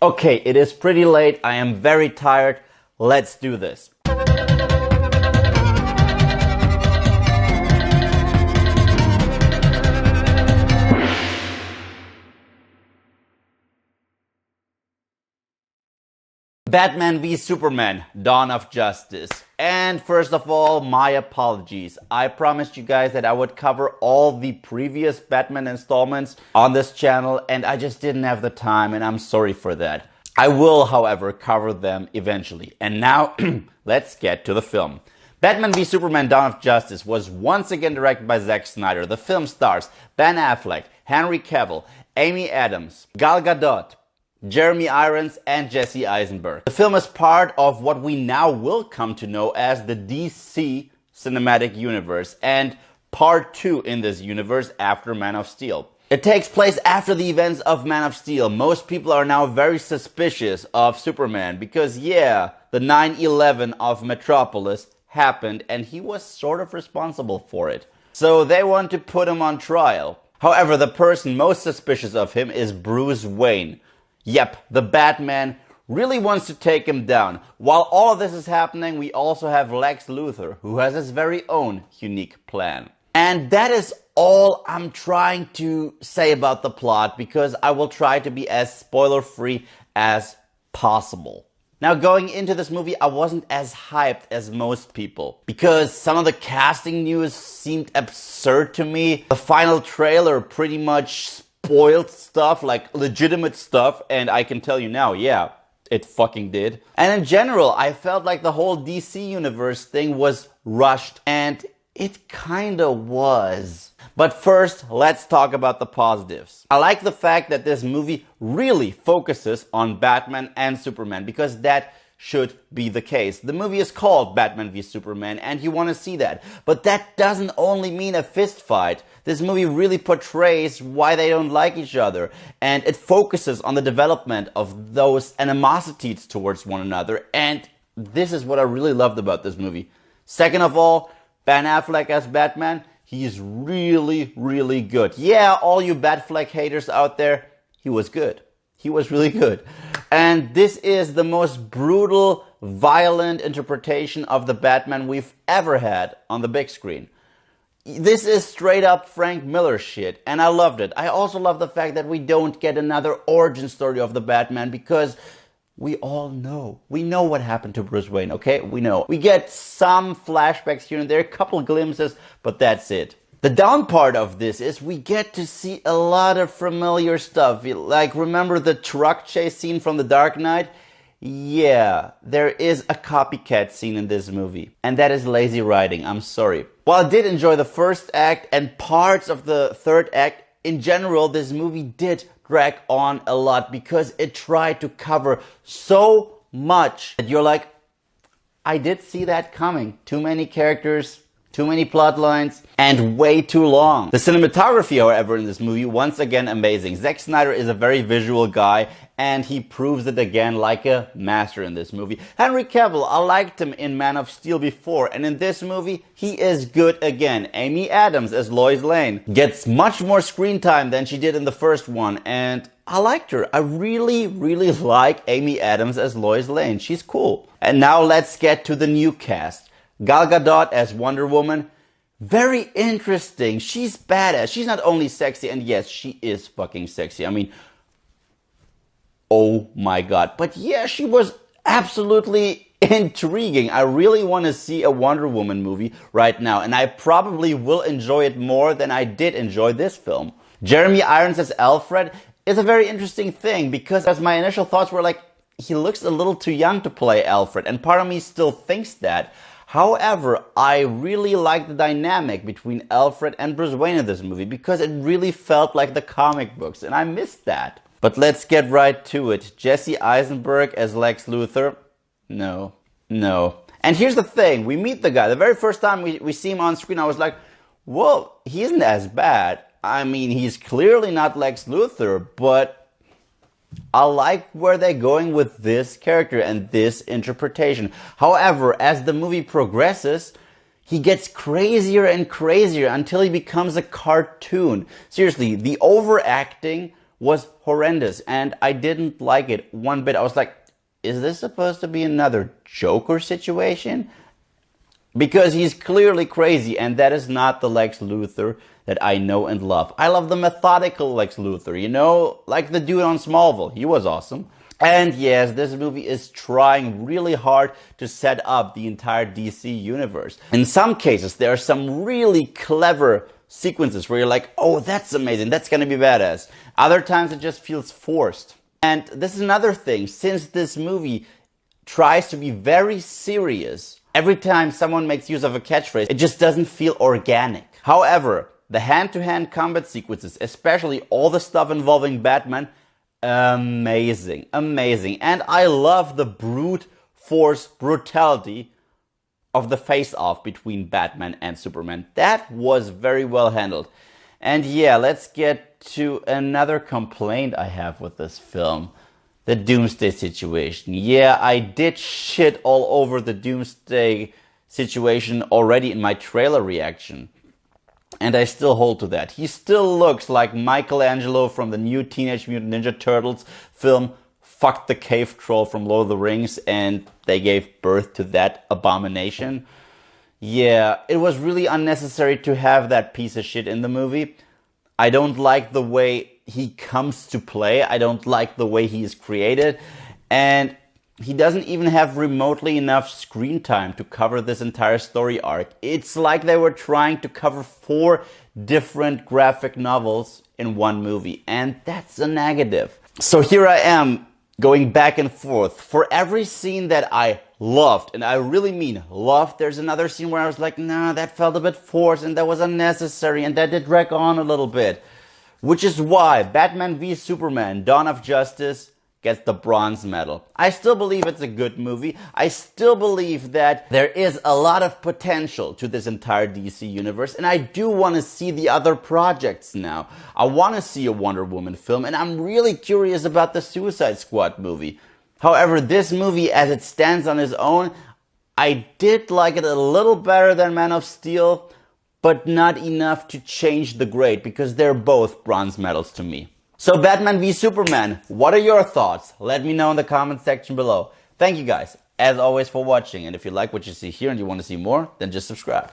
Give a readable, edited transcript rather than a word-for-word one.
Okay, it is pretty late. I am very tired. Let's do this. Batman v Superman, Dawn of Justice. And first of all, my apologies. I promised you guys that I would cover all the previous Batman installments on this channel, and I just didn't have the time, and I'm sorry for that. I will, however, cover them eventually. And now, let's get to the film. Batman v Superman Dawn of Justice was once again directed by Zack Snyder. The film stars Ben Affleck, Henry Cavill, Amy Adams, Gal Gadot, Jeremy Irons, and Jesse Eisenberg. The film is part of what we now will come to know as the DC Cinematic Universe, and part 2 in this universe after Man of Steel. It takes place after the events of Man of Steel. Most people are now very suspicious of Superman because, yeah, the 9/11 of Metropolis happened and he was sort of responsible for it. So they want to put him on trial. However, the person most suspicious of him is Bruce Wayne. Yep, the Batman really wants to take him down. While all of this is happening, we also have Lex Luthor, who has his very own unique plan. And that is all I'm trying to say about the plot, because I will try to be as spoiler-free as possible. Now, going into this movie, I wasn't as hyped as most people, because some of the casting news seemed absurd to me. The final trailer pretty much spoiled stuff, like legitimate stuff, and I can tell you now, yeah, it fucking did. And in general, I felt like the whole DC Universe thing was rushed, and it kinda was. But first, let's talk about the positives. I like the fact that this movie really focuses on Batman and Superman, because that should be the case. The movie is called Batman v Superman, and you want to see that. But that doesn't only mean a fist fight. This movie really portrays why they don't like each other, and it focuses on the development of those animosities towards one another, and this is what I really loved about this movie. Second of all, Ben Affleck as Batman, he's really, really good. Yeah, all you Batfleck haters out there, he was good. He was really good. And this is the most brutal, violent interpretation of the Batman we've ever had on the big screen. This is straight up Frank Miller shit, and I loved it. I also love the fact that we don't get another origin story of the Batman, because we all know. We know what happened to Bruce Wayne, okay? We know. We get some flashbacks here and there, a couple glimpses, but that's it. The down part of this is we get to see a lot of familiar stuff. Like, remember the truck chase scene from The Dark Knight? Yeah, there is a copycat scene in this movie. And that is lazy writing, I'm sorry. While I did enjoy the first act and parts of the third act, in general, this movie did drag on a lot because it tried to cover so much that you're like, I did see that coming. Too many characters, too many plot lines, and way too long. The cinematography, however, in this movie, once again amazing. Zack Snyder is a very visual guy, and he proves it again like a master in this movie. Henry Cavill, I liked him in Man of Steel before, and in this movie, he is good again. Amy Adams as Lois Lane gets much more screen time than she did in the first one, and I liked her. I really, really like Amy Adams as Lois Lane. She's cool. And now let's get to the new cast. Gal Gadot as Wonder Woman, very interesting. She's badass. She's not only sexy, and yes, she is fucking sexy. I mean, oh my god. But yeah, she was absolutely intriguing. I really want to see a Wonder Woman movie right now, and I probably will enjoy it more than I did enjoy this film. Jeremy Irons as Alfred is a very interesting thing, because as my initial thoughts were like, he looks a little too young to play Alfred, and part of me still thinks that. However, I really like the dynamic between Alfred and Bruce Wayne in this movie, because it really felt like the comic books, and I missed that. But let's get right to it. Jesse Eisenberg as Lex Luthor? No. And here's the thing, we meet the guy. The very first time we see him on screen, I was like, well, he isn't as bad. I mean, he's clearly not Lex Luthor, but I like where they're going with this character and this interpretation. However, as the movie progresses, he gets crazier and crazier until he becomes a cartoon. Seriously, the overacting was horrendous and I didn't like it one bit. I was like, is this supposed to be another Joker situation? Because he's clearly crazy, and that is not the Lex Luthor that I know and love. I love the methodical Lex Luthor, you know, like the dude on Smallville. He was awesome. And yes, this movie is trying really hard to set up the entire DC universe. In some cases, there are some really clever sequences where you're like, oh, that's amazing, that's gonna be badass. Other times it just feels forced. And this is another thing, since this movie tries to be very serious, every time someone makes use of a catchphrase, it just doesn't feel organic. However, the hand-to-hand combat sequences, especially all the stuff involving Batman, amazing, amazing. And I love the brute force brutality of the face-off between Batman and Superman. That was very well handled. And yeah, let's get to another complaint I have with this film. The Doomsday situation. Yeah, I did shit all over the Doomsday situation already in my trailer reaction. And I still hold to that. He still looks like Michelangelo from the new Teenage Mutant Ninja Turtles film fucked the cave troll from Lord of the Rings and they gave birth to that abomination. Yeah, it was really unnecessary to have that piece of shit in the movie. I don't like the way he comes to play. I don't like the way he is created. And he doesn't even have remotely enough screen time to cover this entire story arc. It's like they were trying to cover 4 different graphic novels in one movie. And that's a negative. So here I am going back and forth. For every scene that I loved, and I really mean loved, there's another scene where I was like, nah, that felt a bit forced and that was unnecessary and that did drag on a little bit. Which is why Batman v Superman, Dawn of Justice gets the bronze medal. I still believe it's a good movie. I still believe that there is a lot of potential to this entire DC universe, and I do want to see the other projects now. I want to see a Wonder Woman film, and I'm really curious about the Suicide Squad movie. However, this movie as it stands on its own, I did like it a little better than Man of Steel, but not enough to change the grade because they're both bronze medals to me. So Batman v Superman, what are your thoughts? Let me know in the comment section below. Thank you guys, as always, for watching. And if you like what you see here and you want to see more, then just subscribe.